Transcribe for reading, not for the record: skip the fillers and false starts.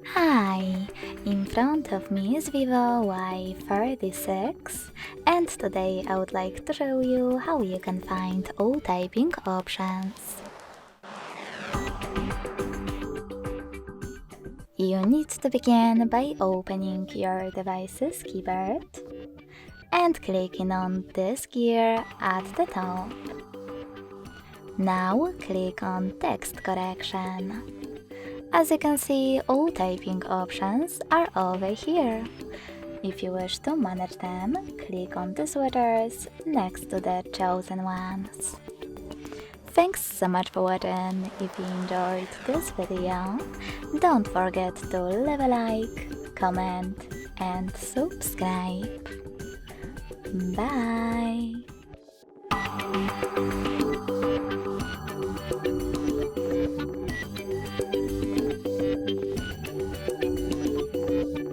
Hi, in front of me is VIVO Y36 and today I would like to show you how you can find all typing options. You need to begin by opening your device's keyboard and clicking on this gear at the top. Now click on text correction. As you can see, all typing options are over here. If you wish to manage them, click on the sweaters next to the chosen ones. Thanks so much for watching. If you enjoyed this video, don't forget to leave a like, comment and subscribe. Bye!